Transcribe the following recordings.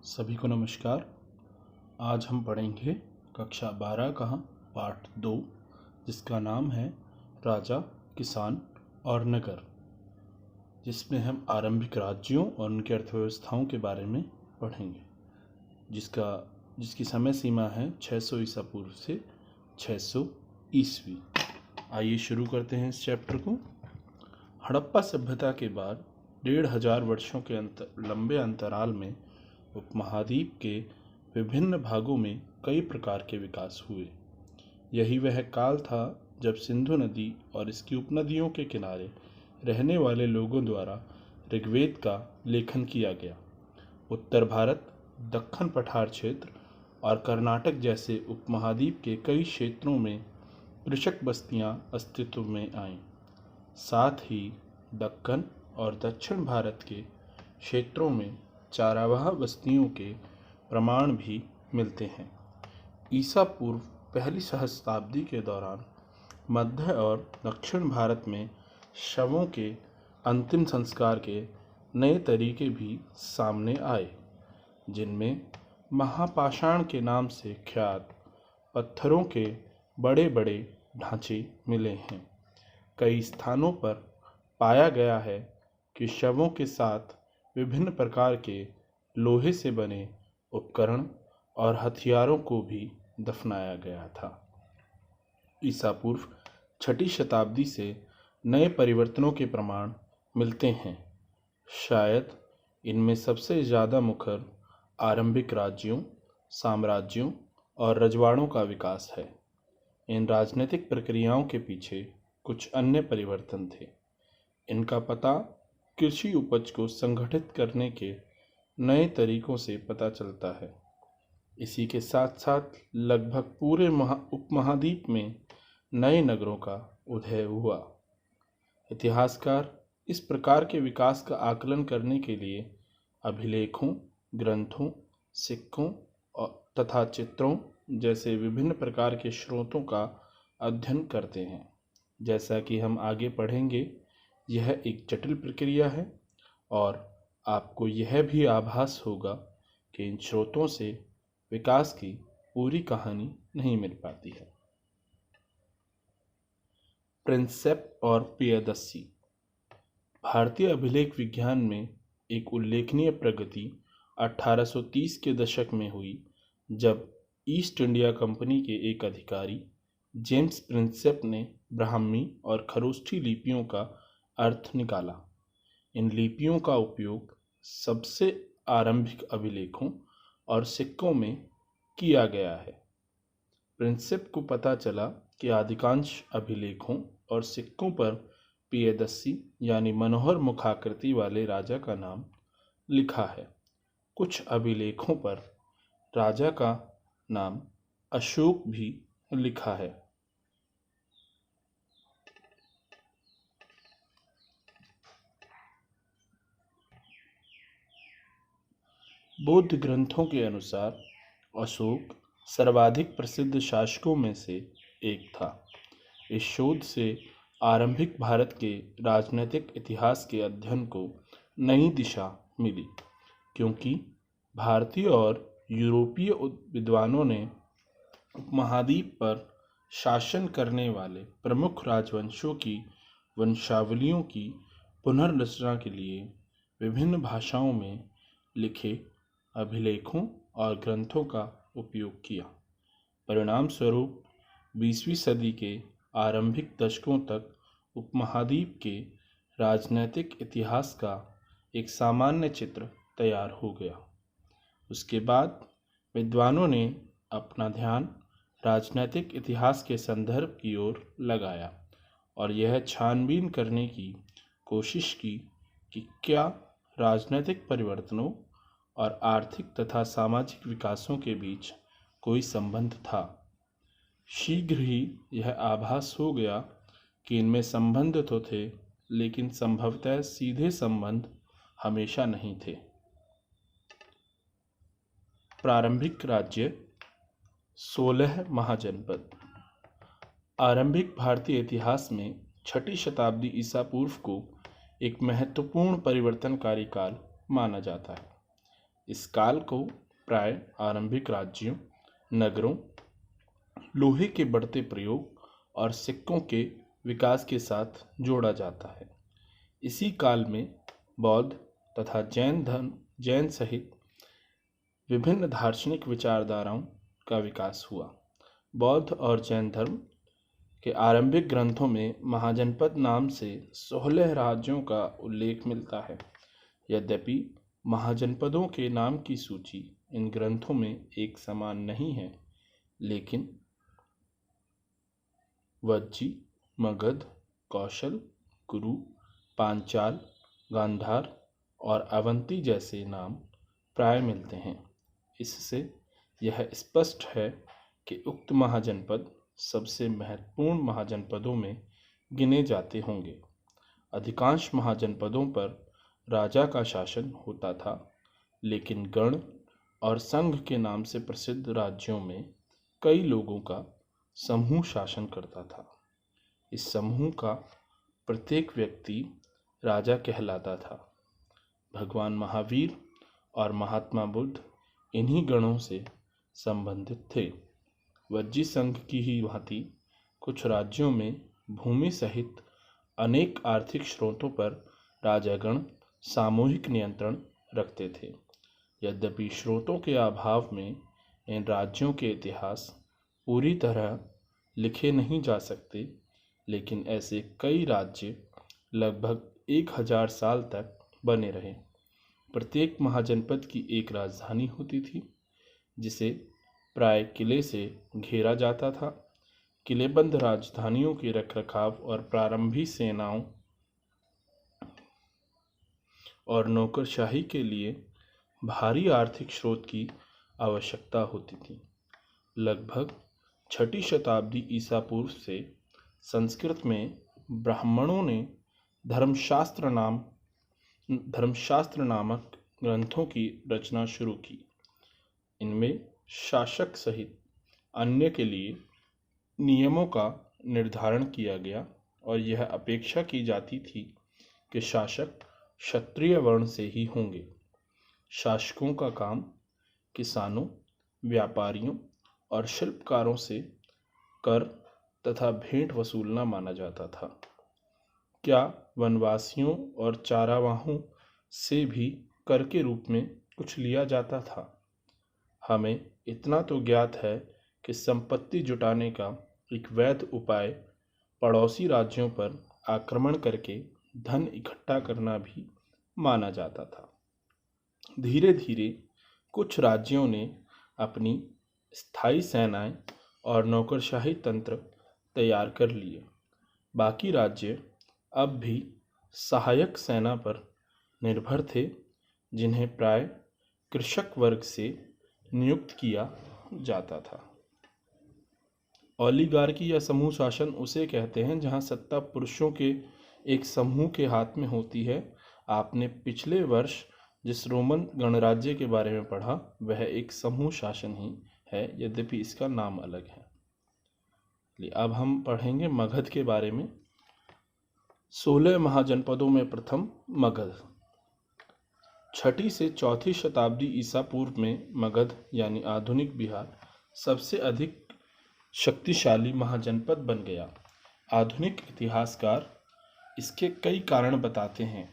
सभी को नमस्कार। आज हम पढ़ेंगे कक्षा 12 का पाठ 2, जिसका नाम है राजा, किसान और नगर, जिसमें हम आरंभिक राज्यों और उनकी अर्थव्यवस्थाओं के बारे में पढ़ेंगे, जिसकी समय सीमा है 600 ईसा पूर्व से 600 ईस्वी। आइए शुरू करते हैं इस चैप्टर को। हड़प्पा सभ्यता के बाद 1500 वर्षों के लंबे अंतराल में उपमहाद्वीप के विभिन्न भागों में कई प्रकार के विकास हुए। यही वह काल था जब सिंधु नदी और इसकी उपनदियों के किनारे रहने वाले लोगों द्वारा ऋग्वेद का लेखन किया गया। उत्तर भारत, दक्कन पठार क्षेत्र और कर्नाटक जैसे उपमहाद्वीप के कई क्षेत्रों में कृषक बस्तियां अस्तित्व में आईं। साथ ही दक्कन और दक्षिण भारत के क्षेत्रों में चारावाह बस्तियों के प्रमाण भी मिलते हैं। ईसा पूर्व पहली सहस्राब्दी के दौरान मध्य और दक्षिण भारत में शवों के अंतिम संस्कार के नए तरीके भी सामने आए, जिनमें महापाषाण के नाम से ख्यात पत्थरों के बड़े बड़े ढांचे मिले हैं। कई स्थानों पर पाया गया है कि शवों के साथ विभिन्न प्रकार के लोहे से बने उपकरण और हथियारों को भी दफनाया गया था। ईसा पूर्व 6ठी शताब्दी से नए परिवर्तनों के प्रमाण मिलते हैं। शायद इनमें सबसे ज़्यादा मुखर आरंभिक राज्यों, साम्राज्यों और रजवाड़ों का विकास है। इन राजनीतिक प्रक्रियाओं के पीछे कुछ अन्य परिवर्तन थे। इनका पता कृषि उपज को संगठित करने के नए तरीकों से पता चलता है। इसी के साथ साथ लगभग पूरे उपमहाद्वीप में नए नगरों का उदय हुआ। इतिहासकार इस प्रकार के विकास का आकलन करने के लिए अभिलेखों, ग्रंथों, सिक्कों तथा चित्रों जैसे विभिन्न प्रकार के स्रोतों का अध्ययन करते हैं। जैसा कि हम आगे पढ़ेंगे, यह एक जटिल प्रक्रिया है और आपको यह भी आभास होगा कि इन स्रोतों से विकास की पूरी कहानी नहीं मिल पाती है। प्रिंसेप और प्रियदर्शी। भारतीय अभिलेख विज्ञान में एक उल्लेखनीय प्रगति 1830 के दशक में हुई, जब ईस्ट इंडिया कंपनी के एक अधिकारी जेम्स प्रिंसेप ने ब्राह्मी और खरोष्ठी लिपियों का अर्थ निकाला। इन लिपियों का उपयोग सबसे आरंभिक अभिलेखों और सिक्कों में किया गया है। प्रिंसेप को पता चला कि अधिकांश अभिलेखों और सिक्कों पर प्रियदर्शी यानी मनोहर मुखाकृति वाले राजा का नाम लिखा है। कुछ अभिलेखों पर राजा का नाम अशोक भी लिखा है। बौद्ध ग्रंथों के अनुसार अशोक सर्वाधिक प्रसिद्ध शासकों में से एक था। इस शोध से आरंभिक भारत के राजनीतिक इतिहास के अध्ययन को नई दिशा मिली, क्योंकि भारतीय और यूरोपीय विद्वानों ने उपमहाद्वीप पर शासन करने वाले प्रमुख राजवंशों की वंशावलियों की पुनर्रचना के लिए विभिन्न भाषाओं में लिखे अभिलेखों और ग्रंथों का उपयोग किया। परिणाम स्वरूप 20वीं सदी के आरंभिक दशकों तक उपमहाद्वीप के राजनैतिक इतिहास का एक सामान्य चित्र तैयार हो गया। उसके बाद विद्वानों ने अपना ध्यान राजनैतिक इतिहास के संदर्भ की ओर लगाया और यह छानबीन करने की कोशिश की कि क्या राजनैतिक परिवर्तनों और आर्थिक तथा सामाजिक विकासों के बीच कोई संबंध था। शीघ्र ही यह आभास हो गया कि इनमें संबंध तो थे, लेकिन संभवतः सीधे संबंध हमेशा नहीं थे। प्रारंभिक राज्य 16 महाजनपद। आरंभिक भारतीय इतिहास में 6ठी शताब्दी ईसा पूर्व को एक महत्वपूर्ण परिवर्तनकारी काल माना जाता है। इस काल को प्राय आरंभिक राज्यों, नगरों, लोहे के बढ़ते प्रयोग और सिक्कों के विकास के साथ जोड़ा जाता है। इसी काल में बौद्ध तथा जैन सहित विभिन्न दार्शनिक विचारधाराओं का विकास हुआ। बौद्ध और जैन धर्म के आरंभिक ग्रंथों में महाजनपद नाम से 16 राज्यों का उल्लेख मिलता है। यद्यपि महाजनपदों के नाम की सूची इन ग्रंथों में एक समान नहीं है, लेकिन वज्जी, मगध, कौशल, कुरु, पांचाल, गांधार और अवंती जैसे नाम प्राय मिलते हैं। इससे यह स्पष्ट है कि उक्त महाजनपद सबसे महत्वपूर्ण महाजनपदों में गिने जाते होंगे। अधिकांश महाजनपदों पर राजा का शासन होता था, लेकिन गण और संघ के नाम से प्रसिद्ध राज्यों में कई लोगों का समूह शासन करता था। इस समूह का प्रत्येक व्यक्ति राजा कहलाता था। भगवान महावीर और महात्मा बुद्ध इन्हीं गणों से संबंधित थे। वज्जी संघ की ही भांति कुछ राज्यों में भूमि सहित अनेक आर्थिक स्रोतों पर राजागण सामूहिक नियंत्रण रखते थे। यद्यपि स्रोतों के अभाव में इन राज्यों के इतिहास पूरी तरह लिखे नहीं जा सकते, लेकिन ऐसे कई राज्य लगभग 1000 साल तक बने रहे। प्रत्येक महाजनपद की एक राजधानी होती थी, जिसे प्राय किले से घेरा जाता था। किलेबंद राजधानियों के रखरखाव और प्रारंभिक सेनाओं और नौकरशाही के लिए भारी आर्थिक स्रोत की आवश्यकता होती थी। लगभग 6ठी शताब्दी ईसा पूर्व से संस्कृत में ब्राह्मणों ने धर्मशास्त्र नामक ग्रंथों की रचना शुरू की। इनमें शासक सहित अन्य के लिए नियमों का निर्धारण किया गया और यह अपेक्षा की जाती थी कि शासक क्षत्रिय वर्ण से ही होंगे। शासकों का काम किसानों, व्यापारियों और शिल्पकारों से कर तथा भेंट वसूलना माना जाता था। क्या वनवासियों और चारावाहों से भी कर के रूप में कुछ लिया जाता था? हमें इतना तो ज्ञात है कि संपत्ति जुटाने का एक वैध उपाय पड़ोसी राज्यों पर आक्रमण करके धन इकट्ठा करना भी माना जाता था। धीरे धीरे कुछ राज्यों ने अपनी स्थायी सेनाएं और नौकरशाही तंत्र तैयार कर लिए। बाकी राज्य अब भी सहायक सेना पर निर्भर थे, जिन्हें प्राय कृषक वर्ग से नियुक्त किया जाता था। ओलिगार्की या समूह शासन उसे कहते हैं जहां सत्ता पुरुषों के एक समूह के हाथ में होती है। आपने पिछले वर्ष जिस रोमन गणराज्य के बारे में पढ़ा, वह एक समूह शासन ही है, यद्यपि इसका नाम अलग है। अब हम पढ़ेंगे मगध के बारे में। 16 महाजनपदों में प्रथम मगध। 6ठी से 4ठी शताब्दी ईसा पूर्व में मगध यानी आधुनिक बिहार सबसे अधिक शक्तिशाली महाजनपद बन गया। आधुनिक इतिहासकार इसके कई कारण बताते हैं।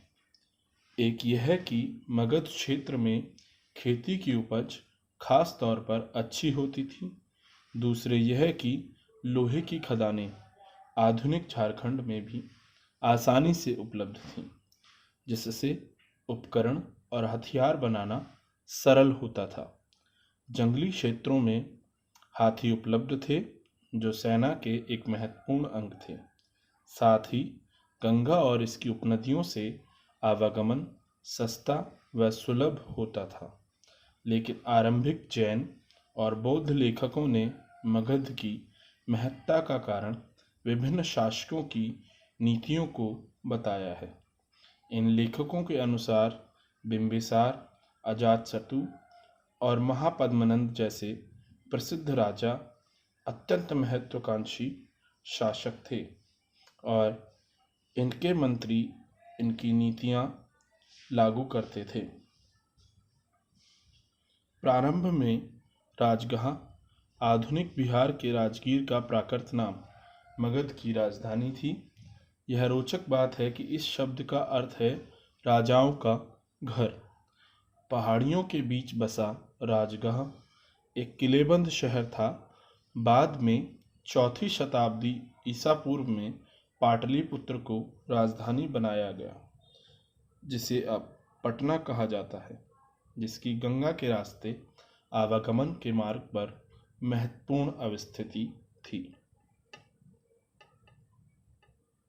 एक यह कि मगध क्षेत्र में खेती की उपज खास तौर पर अच्छी होती थी। दूसरे यह कि लोहे की खदानें आधुनिक झारखंड में भी आसानी से उपलब्ध थीं, जिससे उपकरण और हथियार बनाना सरल होता था। जंगली क्षेत्रों में हाथी उपलब्ध थे, जो सेना के एक महत्वपूर्ण अंग थे। साथ ही गंगा और इसकी उपनदियों से आवागमन सस्ता व सुलभ होता था। लेकिन आरंभिक जैन और बौद्ध लेखकों ने मगध की महत्ता का कारण विभिन्न शासकों की नीतियों को बताया है। इन लेखकों के अनुसार बिंबिसार, अजातशत्रु और महापद्मनंद जैसे प्रसिद्ध राजा अत्यंत महत्वाकांक्षी शासक थे और इनके मंत्री इनकी नीतियां लागू करते थे। प्रारंभ में राजगह आधुनिक बिहार के राजगीर का प्राकृत नाम मगध की राजधानी थी। यह रोचक बात है कि इस शब्द का अर्थ है राजाओं का घर। पहाड़ियों के बीच बसा राजगह एक किलेबंद शहर था। बाद में चौथी शताब्दी ईसा पूर्व में पाटलिपुत्र को राजधानी बनाया गया, जिसे अब पटना कहा जाता है, जिसकी गंगा के रास्ते आवागमन के मार्ग पर महत्वपूर्ण अवस्थिति थी।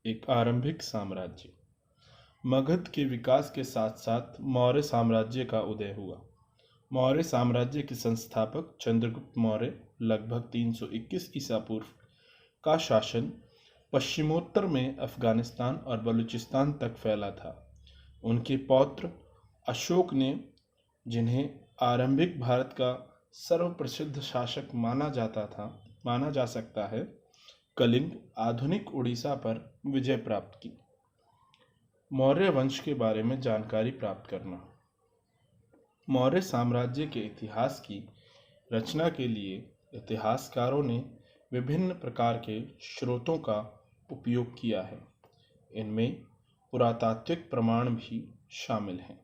एक आरंभिक साम्राज्य। मगध के विकास के साथ साथ मौर्य साम्राज्य का उदय हुआ। मौर्य साम्राज्य के संस्थापक चंद्रगुप्त मौर्य लगभग 321 ईसा पूर्व का शासन पश्चिमोत्तर में अफगानिस्तान और बलूचिस्तान तक फैला था। उनके पौत्र अशोक ने, जिन्हें आरंभिक भारत का सर्वप्रसिद्ध शासक माना जा सकता है, कलिंग आधुनिक उड़ीसा पर विजय प्राप्त की। मौर्य वंश के बारे में जानकारी प्राप्त करना। मौर्य साम्राज्य के इतिहास की रचना के लिए इतिहासकारों ने विभिन्न प्रकार के स्रोतों का उपयोग किया है। इनमें पुरातात्विक प्रमाण भी शामिल हैं,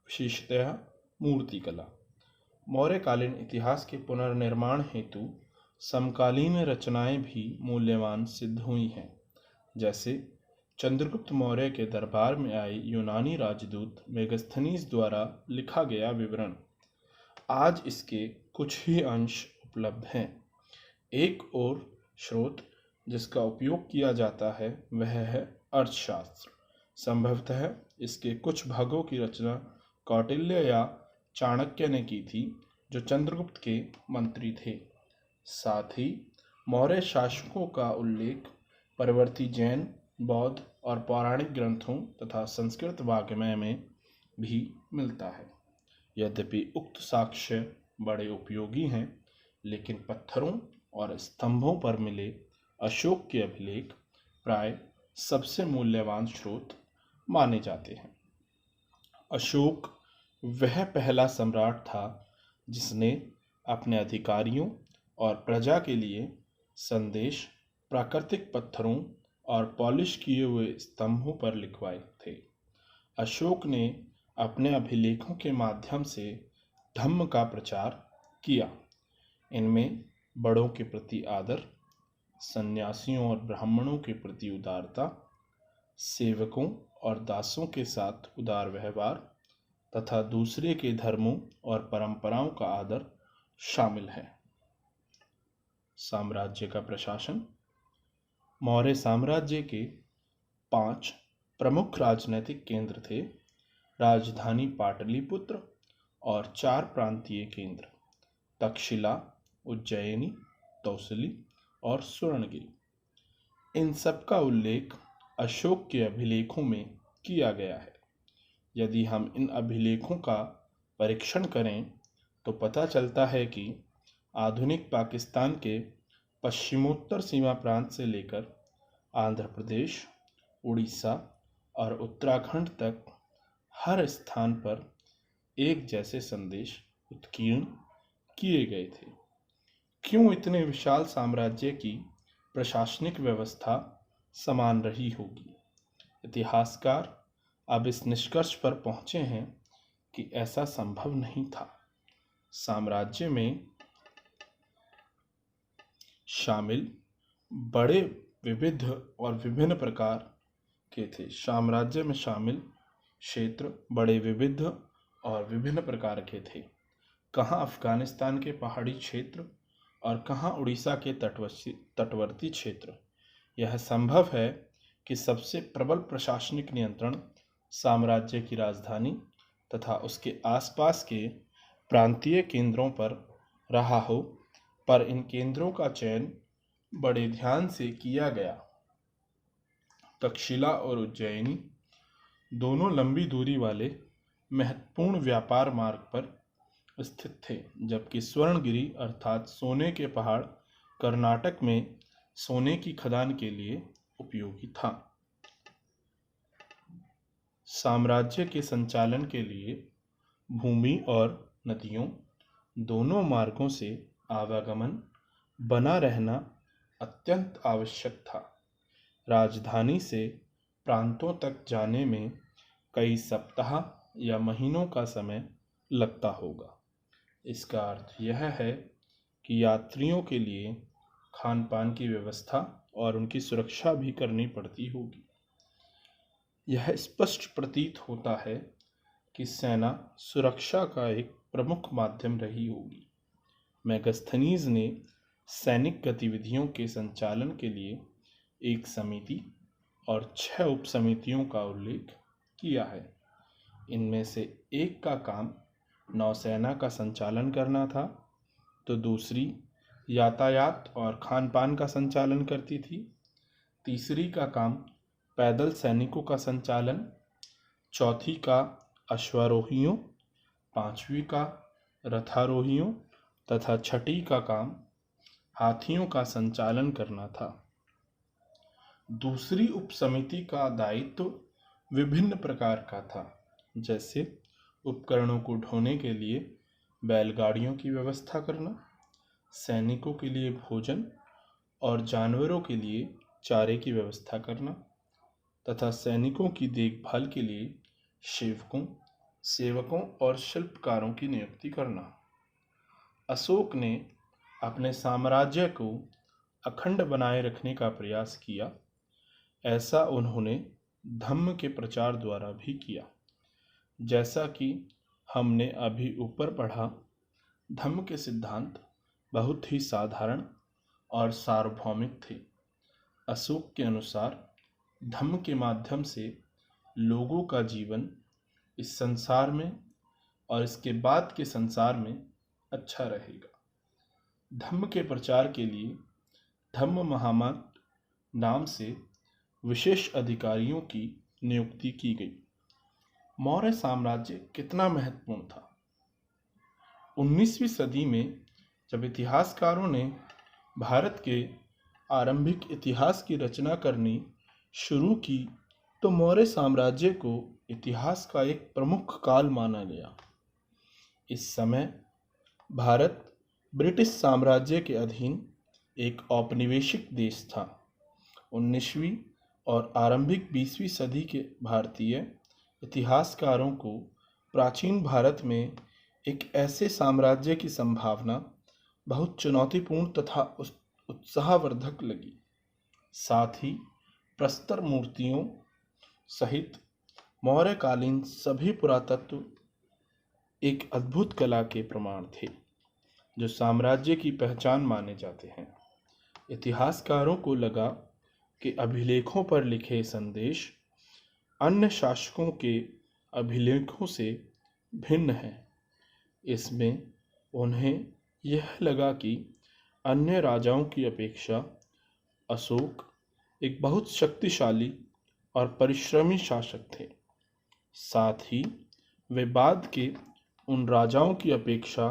विशेषतः मूर्तिकला। मौर्यकालीन इतिहास के पुनर्निर्माण हेतु समकालीन रचनाएं भी मूल्यवान सिद्ध हुई हैं, जैसे चंद्रगुप्त मौर्य के दरबार में आए यूनानी राजदूत मेगस्थनीज द्वारा लिखा गया विवरण। आज इसके कुछ ही अंश उपलब्ध हैं। एक और स्रोत जिसका उपयोग किया जाता है वह है अर्थशास्त्र। संभवतः इसके कुछ भागों की रचना कौटिल्य या चाणक्य ने की थी, जो चंद्रगुप्त के मंत्री थे। साथ ही मौर्य शासकों का उल्लेख परवर्ती जैन, बौद्ध और पौराणिक ग्रंथों तथा संस्कृत वाङ्मय में भी मिलता है। यद्यपि उक्त साक्ष्य बड़े उपयोगी हैं, लेकिन पत्थरों और स्तंभों पर मिले अशोक के अभिलेख प्राय सबसे मूल्यवान स्रोत माने जाते हैं। अशोक वह पहला सम्राट था जिसने अपने अधिकारियों और प्रजा के लिए संदेश प्राकृतिक पत्थरों और पॉलिश किए हुए स्तंभों पर लिखवाए थे। अशोक ने अपने अभिलेखों के माध्यम से धम्म का प्रचार किया। इनमें बड़ों के प्रति आदर, सन्यासियों और ब्राह्मणों के प्रति उदारता, सेवकों और दासों के साथ उदार व्यवहार तथा दूसरे के धर्मों और परंपराओं का आदर शामिल है। साम्राज्य का प्रशासन। मौर्य साम्राज्य के 5 प्रमुख राजनीतिक केंद्र थे: राजधानी पाटलिपुत्र और 4 प्रांतीय केंद्र तक्षशिला, उज्जैनी, तौसली और सुवर्णगिरी। इन सब का उल्लेख अशोक के अभिलेखों में किया गया है। यदि हम इन अभिलेखों का परीक्षण करें तो पता चलता है कि आधुनिक पाकिस्तान के पश्चिमोत्तर सीमा प्रांत से लेकर आंध्र प्रदेश, उड़ीसा और उत्तराखंड तक हर स्थान पर एक जैसे संदेश उत्कीर्ण किए गए थे। क्यों इतने विशाल साम्राज्य की प्रशासनिक व्यवस्था समान रही होगी? इतिहासकार अब इस निष्कर्ष पर पहुंचे हैं कि ऐसा संभव नहीं था। साम्राज्य में शामिल बड़े विविध और विभिन्न प्रकार के थे। साम्राज्य में शामिल क्षेत्र बड़े विविध और विभिन्न प्रकार के थे। कहाँ अफगानिस्तान के पहाड़ी क्षेत्र और कहाँ उड़ीसा के तटवर्ती क्षेत्र। यह संभव है कि सबसे प्रबल प्रशासनिक नियंत्रण साम्राज्य की राजधानी तथा उसके आसपास के प्रांतीय केंद्रों पर रहा हो, पर इन केंद्रों का चयन बड़े ध्यान से किया गया। तक्षशिला और उज्जैनी दोनों लंबी दूरी वाले महत्वपूर्ण व्यापार मार्ग पर स्थित थे, जबकि स्वर्णगिरी अर्थात सोने के पहाड़ कर्नाटक में सोने की खदान के लिए उपयोगी था। साम्राज्य के संचालन के लिए भूमि और नदियों, दोनों मार्गों से आवागमन बना रहना अत्यंत आवश्यक था। राजधानी से प्रांतों तक जाने में कई सप्ताह या महीनों का समय लगता होगा। इसका अर्थ यह है कि यात्रियों के लिए खान पान की व्यवस्था और उनकी सुरक्षा भी करनी पड़ती होगी। यह स्पष्ट प्रतीत होता है कि सेना सुरक्षा का एक प्रमुख माध्यम रही होगी। मेगास्थनीज ने सैनिक गतिविधियों के संचालन के लिए एक समिति और 6 उपसमितियों का उल्लेख किया है। इनमें से एक का काम नौसेना का संचालन करना था, तो दूसरी यातायात और खान पान का संचालन करती थी। तीसरी का काम पैदल सैनिकों का संचालन, चौथी का अश्वारोहियों, पांचवी का रथारोहियों तथा छठी का काम हाथियों का संचालन करना था। दूसरी उपसमिति का दायित्व विभिन्न प्रकार का था, जैसे उपकरणों को ढोने के लिए बैलगाड़ियों की व्यवस्था करना, सैनिकों के लिए भोजन और जानवरों के लिए चारे की व्यवस्था करना तथा सैनिकों की देखभाल के लिए सेवकों और शिल्पकारों की नियुक्ति करना। अशोक ने अपने साम्राज्य को अखंड बनाए रखने का प्रयास किया। ऐसा उन्होंने धम्म के प्रचार द्वारा भी किया। जैसा कि हमने अभी ऊपर पढ़ा, धम्म के सिद्धांत बहुत ही साधारण और सार्वभौमिक थे। अशोक के अनुसार धम्म के माध्यम से लोगों का जीवन इस संसार में और इसके बाद के संसार में अच्छा रहेगा। धम्म के प्रचार के लिए धम्म महामंत्र नाम से विशेष अधिकारियों की नियुक्ति की गई। मौर्य साम्राज्य कितना महत्वपूर्ण था? 19वीं सदी में जब इतिहासकारों ने भारत के आरंभिक इतिहास की रचना करनी शुरू की, तो मौर्य साम्राज्य को इतिहास का एक प्रमुख काल माना गया। इस समय भारत ब्रिटिश साम्राज्य के अधीन एक औपनिवेशिक देश था। 19वीं और आरंभिक 20वीं सदी के भारतीय इतिहासकारों को प्राचीन भारत में एक ऐसे साम्राज्य की संभावना बहुत चुनौतीपूर्ण तथा उत्साहवर्धक लगी। साथ ही प्रस्तर मूर्तियों सहित मौर्यकालीन सभी पुरातत्व एक अद्भुत कला के प्रमाण थे, जो साम्राज्य की पहचान माने जाते हैं। इतिहासकारों को लगा कि अभिलेखों पर लिखे संदेश अन्य शासकों के अभिलेखों से भिन्न हैं। इसमें उन्हें यह लगा कि अन्य राजाओं की अपेक्षा अशोक एक बहुत शक्तिशाली और परिश्रमी शासक थे। साथ ही वे बाद के उन राजाओं की अपेक्षा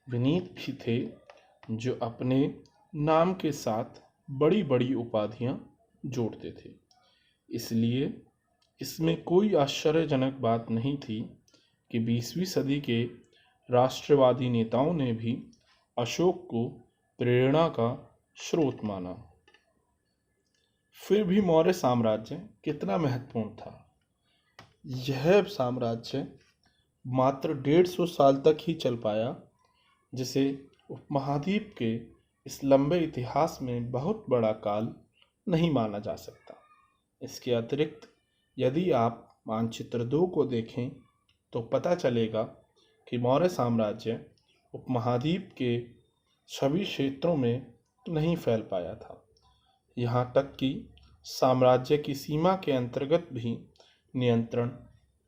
विनीत भी थे, जो अपने नाम के साथ बड़ी बड़ी उपाधियां जोड़ते थे। इसलिए इसमें कोई आश्चर्यजनक बात नहीं थी कि 20वीं सदी के राष्ट्रवादी नेताओं ने भी अशोक को प्रेरणा का स्रोत माना। फिर भी मौर्य साम्राज्य कितना महत्वपूर्ण था? यह साम्राज्य मात्र 150 साल तक ही चल पाया, जिसे उपमहाद्वीप के इस लंबे इतिहास में बहुत बड़ा काल नहीं माना जा सकता। इसके अतिरिक्त यदि आप मानचित्र 2 को देखें तो पता चलेगा कि मौर्य साम्राज्य उपमहाद्वीप के सभी क्षेत्रों में नहीं फैल पाया था। यहाँ तक कि साम्राज्य की सीमा के अंतर्गत भी नियंत्रण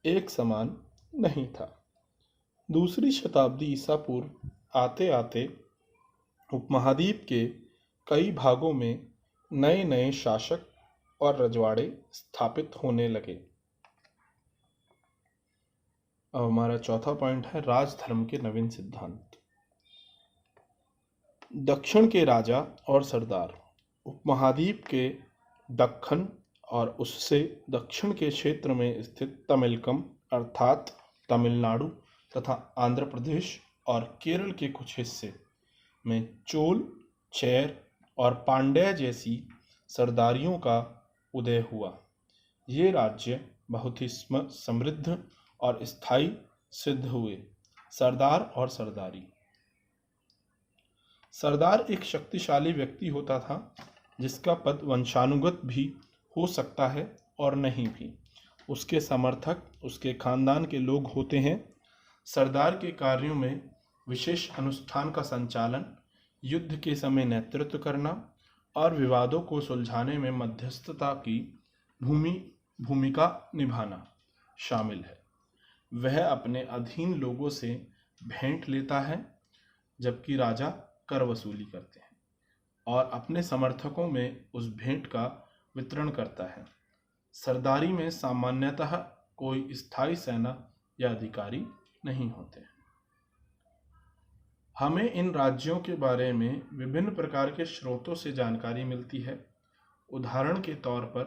एक समान नहीं था। दूसरी शताब्दी ईसा पूर्व आते आते उपमहाद्वीप के कई भागों में नए नए शासक और रजवाड़े स्थापित होने लगे। अब हमारा चौथा पॉइंट है राजधर्म के नवीन सिद्धांत। दक्षिण के राजा और सरदार उपमहाद्वीप के दक्खन और उससे दक्षिण के क्षेत्र में स्थित तमिलकम अर्थात तमिलनाडु तथा आंध्र प्रदेश और केरल के कुछ हिस्से में चोल, चेर और पांड्य जैसी सरदारियों का उदय हुआ। ये राज्य बहुत ही समृद्ध और स्थायी सिद्ध हुए। सरदार और सरदारी। सरदार एक शक्तिशाली व्यक्ति होता था जिसका पद वंशानुगत भी हो सकता है और नहीं भी। उसके समर्थक उसके खानदान के लोग होते हैं। सरदार के कार्यों में विशेष अनुष्ठान का संचालन, युद्ध के समय नेतृत्व करना और विवादों को सुलझाने में मध्यस्थता की भूमिका निभाना शामिल है। वह अपने अधीन लोगों से भेंट लेता है जबकि राजा कर वसूली करते हैं और अपने समर्थकों में उस भेंट का वितरण करता है। सरदारी में सामान्यतः कोई स्थायी सेना या अधिकारी नहीं होते। हमें इन राज्यों के बारे में विभिन्न प्रकार के स्रोतों से जानकारी मिलती है। उदाहरण के तौर पर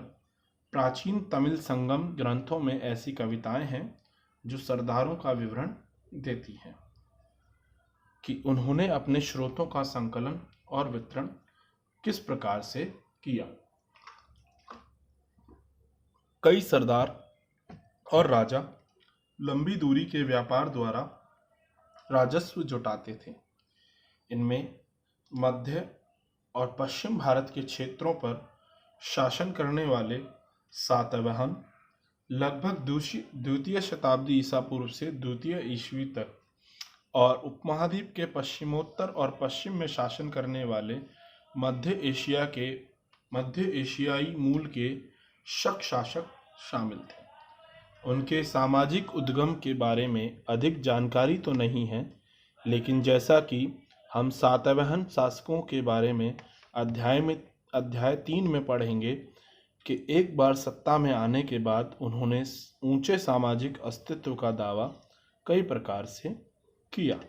प्राचीन तमिल संगम ग्रंथों में ऐसी कविताएं हैं जो सरदारों का विवरण देती हैं कि उन्होंने अपने स्रोतों का संकलन और वितरण किस प्रकार से किया। कई सरदार और राजा लंबी दूरी के व्यापार द्वारा राजस्व जुटाते थे। इनमें मध्य और पश्चिम भारत के क्षेत्रों पर शासन करने वाले सातवाहन लगभग द्वितीय शताब्दी ईसा पूर्व से द्वितीय ईस्वी तक और उपमहाद्वीप के पश्चिमोत्तर और पश्चिम में शासन करने वाले मध्य एशियाई मूल के शक शासक शामिल थे। उनके सामाजिक उद्गम के बारे में अधिक जानकारी तो नहीं है, लेकिन जैसा कि हम सातवाहन शासकों के बारे में अध्याय 3 में पढ़ेंगे कि एक बार सत्ता में आने के बाद उन्होंने ऊंचे सामाजिक अस्तित्व का दावा कई प्रकार से किया।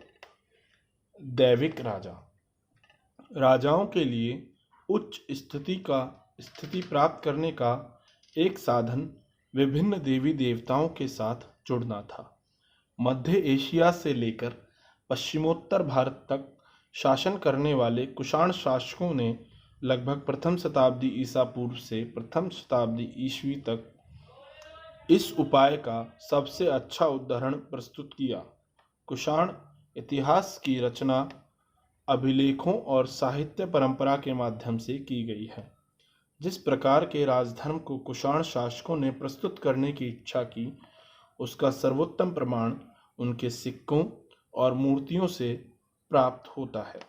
दैविक राजा। राजाओं के लिए उच्च स्थिति प्राप्त करने का एक साधन विभिन्न देवी देवताओं के साथ जुड़ना था। मध्य एशिया से लेकर पश्चिमोत्तर भारत तक शासन करने वाले कुषाण शासकों ने लगभग प्रथम शताब्दी ईसा पूर्व से प्रथम शताब्दी ईस्वी तक इस उपाय का सबसे अच्छा उदाहरण प्रस्तुत किया। कुषाण इतिहास की रचना अभिलेखों और साहित्य परंपरा के माध्यम से की गई है। जिस प्रकार के राजधर्म को कुषाण शासकों ने प्रस्तुत करने की इच्छा की, उसका सर्वोत्तम प्रमाण उनके सिक्कों और मूर्तियों से प्राप्त होता है।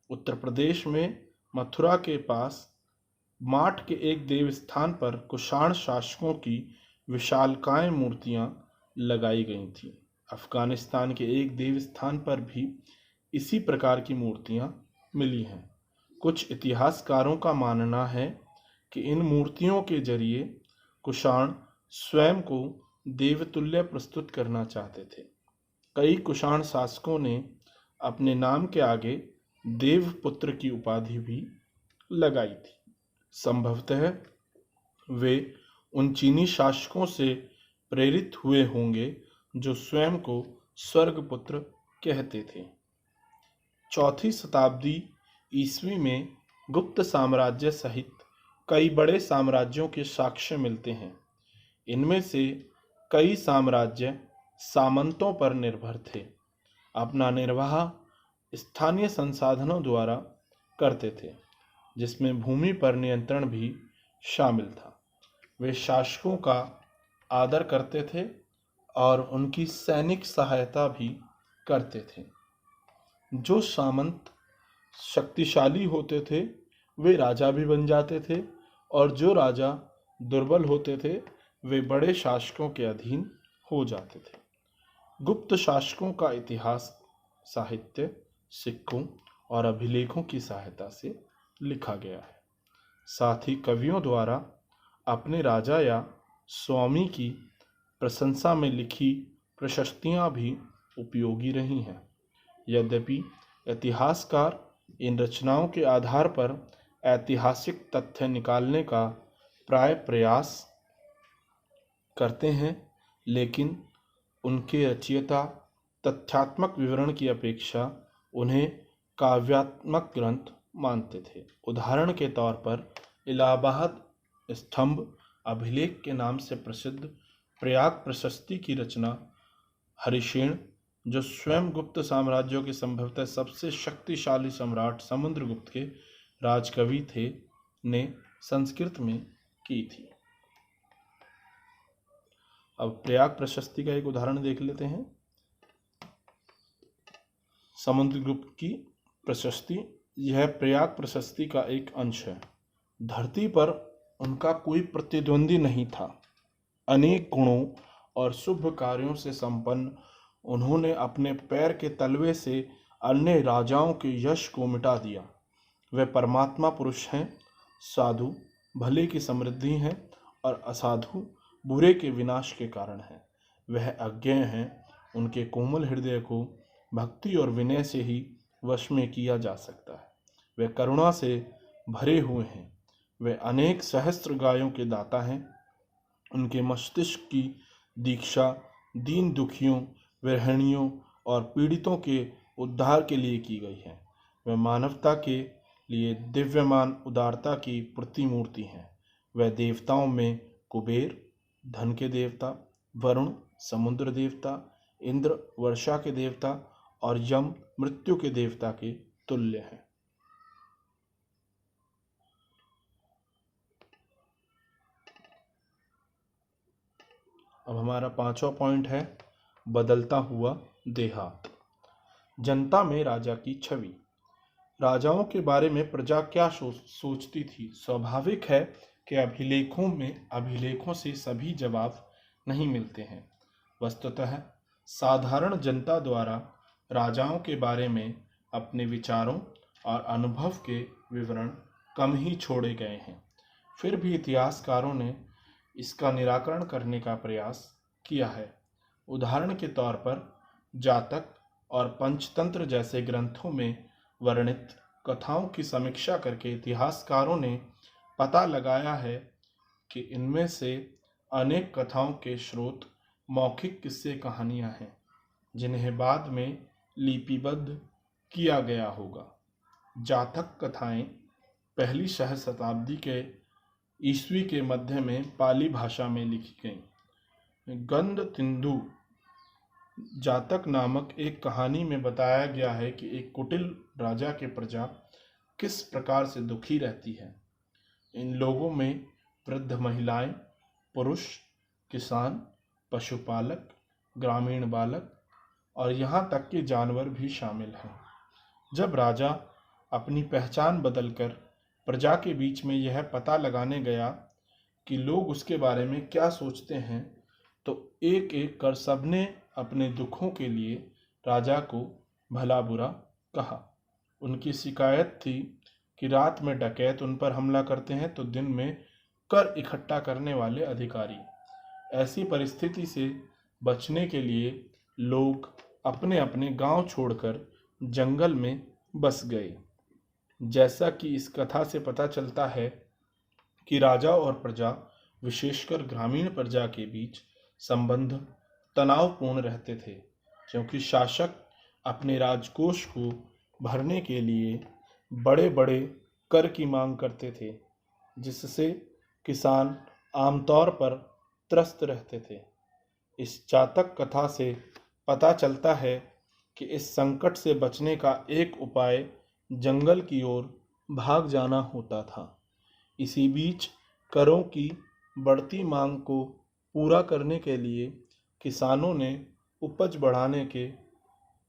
उत्तर प्रदेश में मथुरा के पास माठ के एक देव स्थान पर कुषाण शासकों की विशालकाय मूर्तियां लगाई गई थीं। अफगानिस्तान के एक देव स्थान पर भी इसी प्रकार की मूर्तियां मिली हैं। कुछ इतिहासकारों का मानना है कि इन मूर्तियों के जरिए कुषाण स्वयं को देवतुल्य प्रस्तुत करना चाहते थे। कई कुषाण शासकों ने अपने नाम के आगे देवपुत्र की उपाधि भी लगाई थी। संभवतः वे उन चीनी शासकों से प्रेरित हुए होंगे जो स्वयं को स्वर्गपुत्र कहते थे। चौथी शताब्दी ईस्वी में गुप्त साम्राज्य सहित कई बड़े साम्राज्यों के साक्ष्य मिलते हैं। इनमें से कई साम्राज्य सामंतों पर निर्भर थे। अपना निर्वाह स्थानीय संसाधनों द्वारा करते थे, जिसमें भूमि पर नियंत्रण भी शामिल था। वे शासकों का आदर करते थे और उनकी सैनिक सहायता भी करते थे। जो सामंत शक्तिशाली होते थे वे राजा भी बन जाते थे और जो राजा दुर्बल होते थे वे बड़े शासकों के अधीन हो जाते थे। गुप्त शासकों का इतिहास साहित्य, सिक्कों और अभिलेखों की सहायता से लिखा गया है। साथ ही कवियों द्वारा अपने राजा या स्वामी की प्रशंसा में लिखी प्रशस्तियां भी उपयोगी रही हैं। यद्यपि इतिहासकार इन रचनाओं के आधार पर ऐतिहासिक तथ्य निकालने का प्राय प्रयास करते हैं, लेकिन उनके रचयिता तथ्यात्मक विवरण की अपेक्षा उन्हें काव्यात्मक ग्रंथ मानते थे। उदाहरण के तौर पर इलाहाबाद स्तंभ अभिलेख के नाम से प्रसिद्ध प्रयाग प्रशस्ति की रचना हरिशेन, जो स्वयं गुप्त साम्राज्यों के संभवतः सबसे शक्तिशाली सम्राट समुद्रगुप्त के राजकवि थे, ने संस्कृत में की थी। अब प्रयाग प्रशस्ति का एक उदाहरण देख लेते हैं। समुद्रगुप्त की प्रशस्ति, यह प्रयाग प्रशस्ति का एक अंश है। धरती पर उनका कोई प्रतिद्वंदी नहीं था। अनेक गुणों और शुभ कार्यों से संपन्न उन्होंने अपने पैर के तलवे से अन्य राजाओं के यश को मिटा दिया। वे परमात्मा पुरुष हैं, साधु भले की समृद्धि हैं और असाधु बुरे के विनाश के कारण हैं। वह अज्ञेय हैं, उनके कोमल हृदय को भक्ति और विनय से ही वश में किया जा सकता है। वे करुणा से भरे हुए हैं, वे अनेक सहस्त्र गायों के दाता हैं। उनके मस्तिष्क की दीक्षा दीन दुखियों, विरहिणियों और पीड़ितों के उद्धार के लिए की गई है। वे मानवता के लिए दिव्यमान उदारता की प्रतिमूर्ति हैं। वह देवताओं में कुबेर धन के देवता, वरुण समुद्र देवता, इंद्र वर्षा के देवता और यम मृत्यु के देवता के तुल्य हैं। अब हमारा 5वां पॉइंट है बदलता हुआ देहात। जनता में राजा की छवि। राजाओं के बारे में प्रजा क्या सोचती थी? स्वाभाविक है कि अभिलेखों से सभी जवाब नहीं मिलते हैं। वस्तुतः साधारण जनता द्वारा राजाओं के बारे में अपने विचारों और अनुभव के विवरण कम ही छोड़े गए हैं। फिर भी इतिहासकारों ने इसका निराकरण करने का प्रयास किया है। उदाहरण के तौर पर जातक और पंचतंत्र जैसे ग्रंथों में वर्णित कथाओं की समीक्षा करके इतिहासकारों ने पता लगाया है कि इनमें से अनेक कथाओं के स्रोत मौखिक किस्से कहानियां हैं, जिन्हें बाद में लिपिबद्ध किया गया होगा। जातक कथाएं पहली सहस्राब्दी के ईस्वी के मध्य में पाली भाषा में लिखी गईं। गंधतिंदु जातक नामक एक कहानी में बताया गया है कि एक कुटिल राजा के प्रजा किस प्रकार से दुखी रहती है। इन लोगों में वृद्ध महिलाएं, पुरुष, किसान, पशुपालक, ग्रामीण बालक और यहाँ तक कि जानवर भी शामिल हैं। जब राजा अपनी पहचान बदलकर प्रजा के बीच में यह पता लगाने गया कि लोग उसके बारे में क्या सोचते हैं, तो एक एक कर सबने अपने दुखों के लिए राजा को भला बुरा कहा। उनकी शिकायत थी कि रात में डकैत उन पर हमला करते हैं तो दिन में कर इकट्ठा करने वाले अधिकारी। ऐसी परिस्थिति से बचने के लिए लोग अपने अपने गांव छोड़कर जंगल में बस गए। जैसा कि इस कथा से पता चलता है कि राजा और प्रजा, विशेषकर ग्रामीण प्रजा के बीच संबंध तनावपूर्ण रहते थे, क्योंकि शासक अपने राजकोष को भरने के लिए बड़े बड़े कर की मांग करते थे, जिससे किसान आमतौर पर त्रस्त रहते थे। इस जातक कथा से पता चलता है कि इस संकट से बचने का एक उपाय जंगल की ओर भाग जाना होता था। इसी बीच करों की बढ़ती मांग को पूरा करने के लिए किसानों ने उपज बढ़ाने के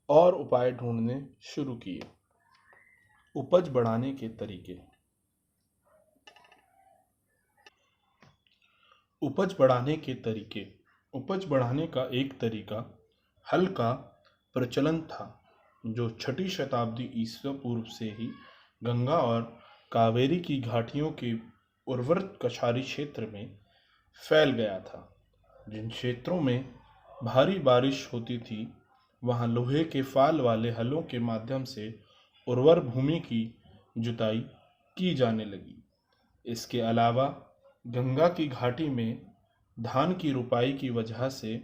और उपाय ढूंढने शुरू किए। उपज बढ़ाने के तरीके। उपज बढ़ाने का एक तरीका हल का प्रचलन था, जो 6ठी शताब्दी ईसा पूर्व से ही गंगा और कावेरी की घाटियों के उर्वर कछारी क्षेत्र में फैल गया था। जिन क्षेत्रों में भारी बारिश होती थी, वहां लोहे के फाल वाले हलों के माध्यम से उर्वर भूमि की जुताई की जाने लगी। इसके अलावा गंगा की घाटी में धान की रुपाई की वजह से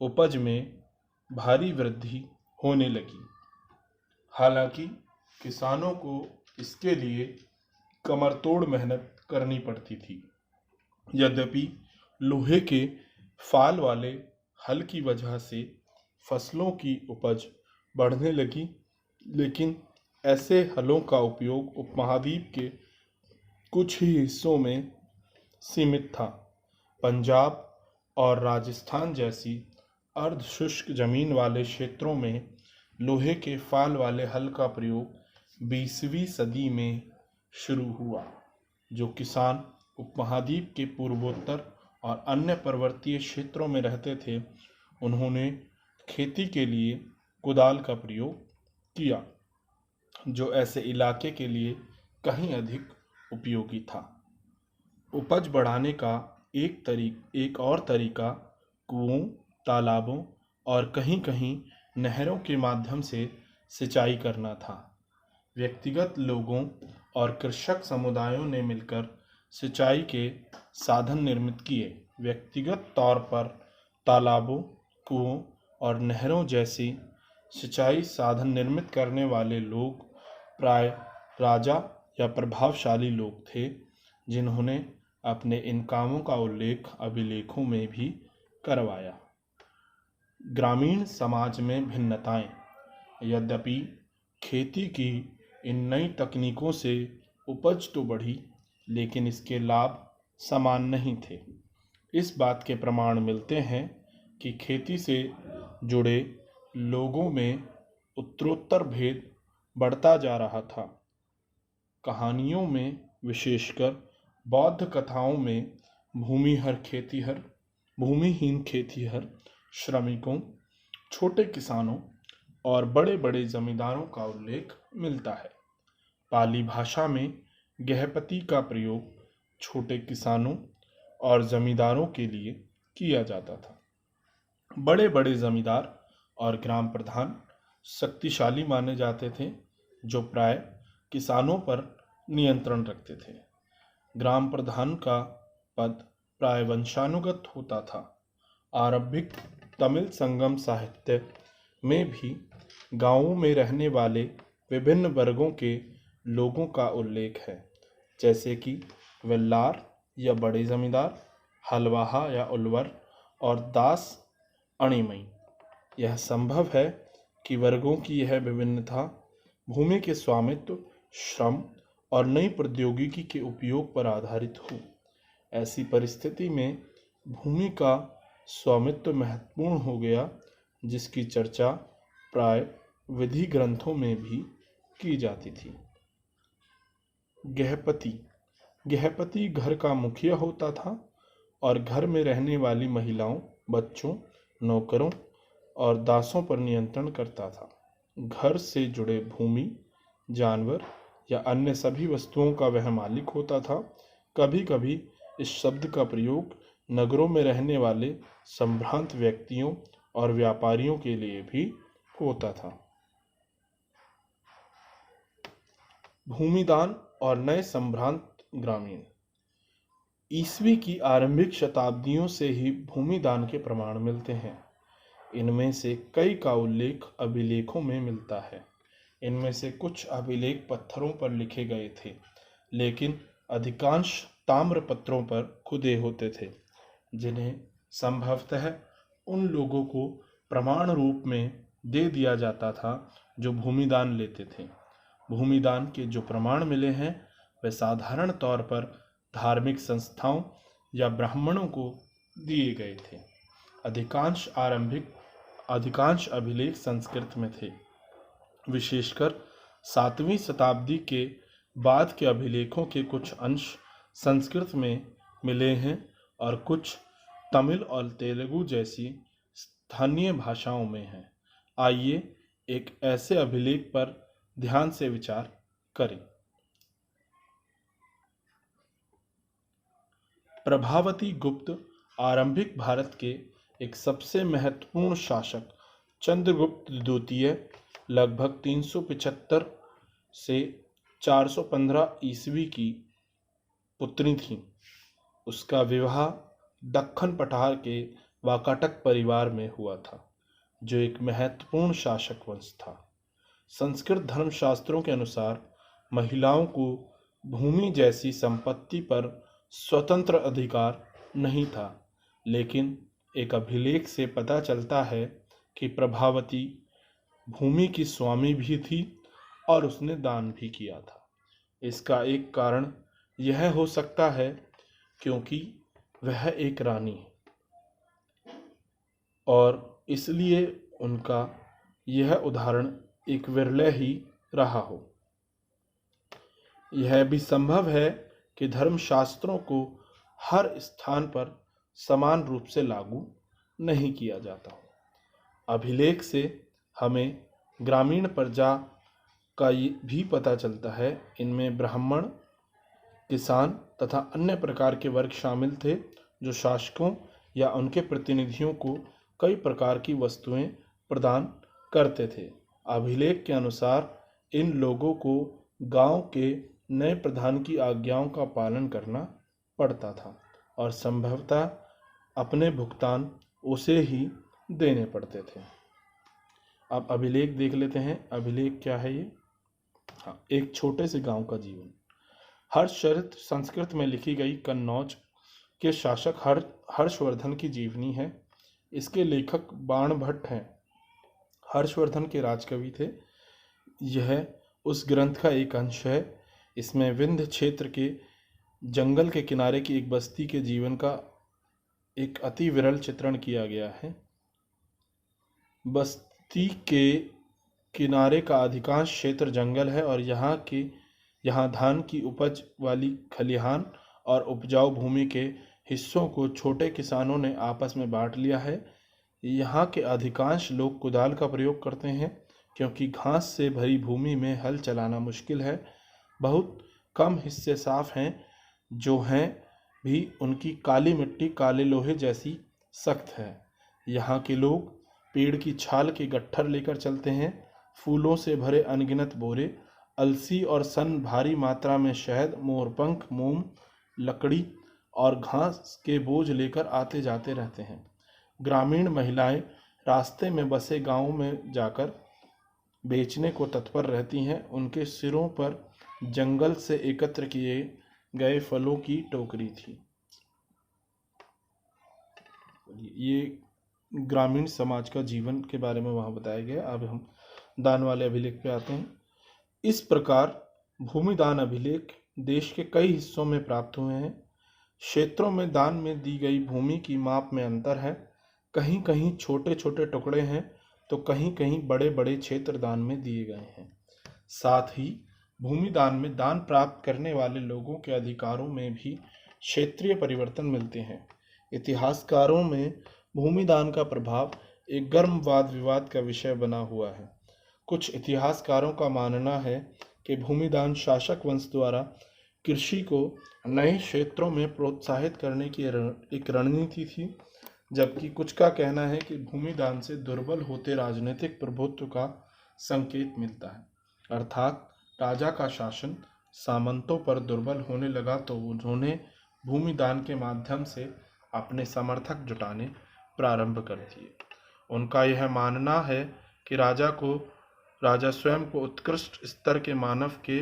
उपज में भारी वृद्धि होने लगी। हालांकि किसानों को इसके लिए कमरतोड़ मेहनत करनी पड़ती थी। यद्यपि लोहे के फाल वाले हल की वजह से फसलों की उपज बढ़ने लगी, लेकिन ऐसे हलों का उपयोग उपमहाद्वीप के कुछ ही हिस्सों में सीमित था। पंजाब और राजस्थान जैसी अर्ध शुष्क जमीन वाले क्षेत्रों में लोहे के फाल वाले हल का प्रयोग 20वीं सदी में शुरू हुआ। जो किसान उपमहाद्वीप के पूर्वोत्तर और अन्य पर्वतीय क्षेत्रों में रहते थे, उन्होंने खेती के लिए कुदाल का प्रयोग किया, जो ऐसे इलाके के लिए कहीं अधिक उपयोगी था। उपज बढ़ाने का एक और तरीका कुओं, तालाबों और कहीं कहीं नहरों के माध्यम से सिंचाई करना था। व्यक्तिगत लोगों और कृषक समुदायों ने मिलकर सिंचाई के साधन निर्मित किए। व्यक्तिगत तौर पर तालाबों, कुओं और नहरों जैसी सिंचाई साधन निर्मित करने वाले लोग प्राय राजा या प्रभावशाली लोग थे, जिन्होंने अपने इन कामों का उल्लेख अभिलेखों में भी करवाया। ग्रामीण समाज में भिन्नताएं। यद्यपि खेती की इन नई तकनीकों से उपज तो बढ़ी, लेकिन इसके लाभ समान नहीं थे। इस बात के प्रमाण मिलते हैं कि खेती से जुड़े लोगों में उत्तरोत्तर भेद बढ़ता जा रहा था। कहानियों में, विशेषकर बौद्ध कथाओं में, भूमिहीन खेतीहर, श्रमिकों, छोटे किसानों और बड़े बड़े जमींदारों का उल्लेख मिलता है। पाली भाषा में गृहपति का प्रयोग छोटे किसानों और जमींदारों के लिए किया जाता था। बड़े बड़े जमींदार और ग्राम प्रधान शक्तिशाली माने जाते थे, जो प्राय किसानों पर नियंत्रण रखते थे। ग्राम प्रधान का पद प्राय वंशानुगत होता था। आरंभिक तमिल संगम साहित्य में भी गांवों में रहने वाले विभिन्न वर्गों के लोगों का उल्लेख है, जैसे कि वेल्लार या बड़े जमींदार, हलवाहा या उल्वर और दास अणिमई। यह संभव है कि वर्गों की यह विभिन्नता भूमि के स्वामित्व, श्रम और नई प्रौद्योगिकी के उपयोग पर आधारित हो। ऐसी परिस्थिति में भूमि का स्वामित्व महत्वपूर्ण हो गया, जिसकी चर्चा प्राय विधि ग्रंथों में भी की जाती थी। गृहपति घर का मुखिया होता था और घर में रहने वाली महिलाओं, बच्चों, नौकरों और दासों पर नियंत्रण करता था। घर से जुड़े भूमि, जानवर या अन्य सभी वस्तुओं का वह मालिक होता था। कभी कभी इस शब्द का प्रयोग नगरों में रहने वाले संभ्रांत व्यक्तियों और व्यापारियों के लिए भी होता था। भूमिदान और नए संभ्रांत ग्रामीण। ईस्वी की आरंभिक शताब्दियों से ही भूमिदान के प्रमाण मिलते हैं। इनमें से कई का उल्लेख अभिलेखों में मिलता है। इनमें से कुछ अभिलेख पत्थरों पर लिखे गए थे, लेकिन अधिकांश ताम्र पत्रों पर खुदे होते थे, जिन्हें संभवतः उन लोगों को प्रमाण रूप में दे दिया जाता था जो भूमिदान लेते थे। भूमिदान के जो प्रमाण मिले हैं, वे साधारण तौर पर धार्मिक संस्थाओं या ब्राह्मणों को दिए गए थे। अधिकांश अभिलेख संस्कृत में थे। विशेषकर 7वीं शताब्दी के बाद के अभिलेखों के कुछ अंश संस्कृत में मिले हैं और कुछ तमिल और तेलुगु जैसी स्थानीय भाषाओं में हैं। आइए एक ऐसे अभिलेख पर ध्यान से विचार करें। प्रभावती गुप्त आरंभिक भारत के एक सबसे महत्वपूर्ण शासक चंद्रगुप्त द्वितीय लगभग 375 से 415 ईस्वी की पुत्री थी। उसका विवाह दक्खन पठार के वाकाटक परिवार में हुआ था, जो एक महत्वपूर्ण शासक वंश था। संस्कृत धर्मशास्त्रों के अनुसार महिलाओं को भूमि जैसी संपत्ति पर स्वतंत्र अधिकार नहीं था, लेकिन एक अभिलेख से पता चलता है कि प्रभावती भूमि की स्वामी भी थी और उसने दान भी किया था। इसका एक कारण यह हो सकता है क्योंकि वह एक रानी है और इसलिए उनका यह उदाहरण एक विरले ही रहा हो। यह भी संभव है कि धर्मशास्त्रों को हर स्थान पर समान रूप से लागू नहीं किया जाता हो। अभिलेख से हमें ग्रामीण प्रजा का भी पता चलता है। इनमें ब्राह्मण, किसान तथा अन्य प्रकार के वर्ग शामिल थे जो शासकों या उनके प्रतिनिधियों को कई प्रकार की वस्तुएं प्रदान करते थे। अभिलेख के अनुसार इन लोगों को गांव के नए प्रधान की आज्ञाओं का पालन करना पड़ता था और संभवतः अपने भुगतान उसे ही देने पड़ते थे। अब अभिलेख देख लेते हैं। अभिलेख क्या है ये? हाँ, एक छोटे से गांव का जीवन। हर्षचरित संस्कृत में लिखी गई कन्नौज के शासक हर्षवर्धन की जीवनी है। इसके लेखक बाणभट्ट हैं। हर्षवर्धन के राजकवि थे। यह उस ग्रंथ का एक अंश है। इसमें विंध्य क्षेत्र के जंगल के किनारे की एक बस्ती के जीवन का एक अति विरल चित्रण किया गया है। बस्ती के किनारे का अधिकांश क्षेत्र जंगल है और यहाँ धान की उपज वाली खलिहान और उपजाऊ भूमि के हिस्सों को छोटे किसानों ने आपस में बांट लिया है। यहाँ के अधिकांश लोग कुदाल का प्रयोग करते हैं क्योंकि घास से भरी भूमि में हल चलाना मुश्किल है। बहुत कम हिस्से साफ हैं, जो हैं भी उनकी काली मिट्टी काले लोहे जैसी सख्त है। यहाँ के लोग पेड़ की छाल के गट्ठर लेकर चलते हैं। फूलों से भरे अनगिनत बोरे, अलसी और सन, भारी मात्रा में शहद, मोरपंख, मोम, लकड़ी और घास के बोझ लेकर आते जाते रहते हैं। ग्रामीण महिलाएं रास्ते में बसे गांवों में जाकर बेचने को तत्पर रहती हैं। उनके सिरों पर जंगल से एकत्र किए गए फलों की टोकरी थी। ये ग्रामीण समाज का जीवन के बारे में वहाँ बताया गया। अब हम दान वाले अभिलेख पे आते हैं। इस प्रकार भूमि दान अभिलेख देश के कई हिस्सों में प्राप्त हुए हैं। क्षेत्रों में दान में दी गई भूमि की माप में अंतर है। कहीं कहीं छोटे छोटे टुकड़े हैं तो कहीं कहीं बड़े बड़े क्षेत्र दान में दिए गए हैं। साथ ही भूमि दान में दान प्राप्त करने वाले लोगों के अधिकारों में भी क्षेत्रीय परिवर्तन मिलते हैं। इतिहासकारों में भूमि दान का प्रभाव एक गर्म वाद विवाद का विषय बना हुआ है। कुछ इतिहासकारों का मानना है कि भूमि दान शासक वंश द्वारा कृषि को नए क्षेत्रों में प्रोत्साहित करने की एक रणनीति थी, जबकि कुछ का कहना है कि भूमि दान से दुर्बल होते राजनीतिक प्रभुत्व का संकेत मिलता है। अर्थात राजा का शासन सामंतों पर दुर्बल होने लगा तो उन्होंने भूमि दान के माध्यम से अपने समर्थक जुटाने प्रारंभ कर दिए। उनका यह मानना है कि राजा स्वयं को उत्कृष्ट स्तर के मानव के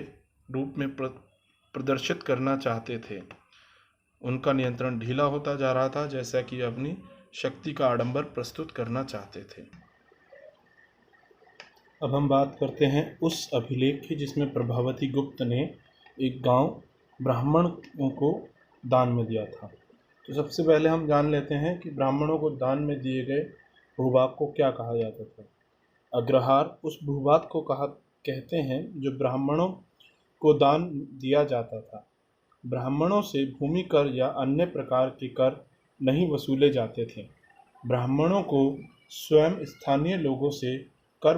रूप में प्रदर्शित करना चाहते थे। उनका नियंत्रण ढीला होता जा रहा था, जैसा कि अपनी शक्ति का आडंबर प्रस्तुत करना चाहते थे। अब हम बात करते हैं उस अभिलेख की जिसमें प्रभावती गुप्त ने एक गांव ब्राह्मणों को दान में दिया था। तो सबसे पहले हम जान लेते हैं कि ब्राह्मणों को दान में दिए गए भूभाग को क्या कहा जाता था। अग्रहार उस भूभाग को कहते हैं जो ब्राह्मणों को दान दिया जाता था। ब्राह्मणों से भूमि कर या अन्य प्रकार के कर नहीं वसूले जाते थे। ब्राह्मणों को स्वयं स्थानीय लोगों से कर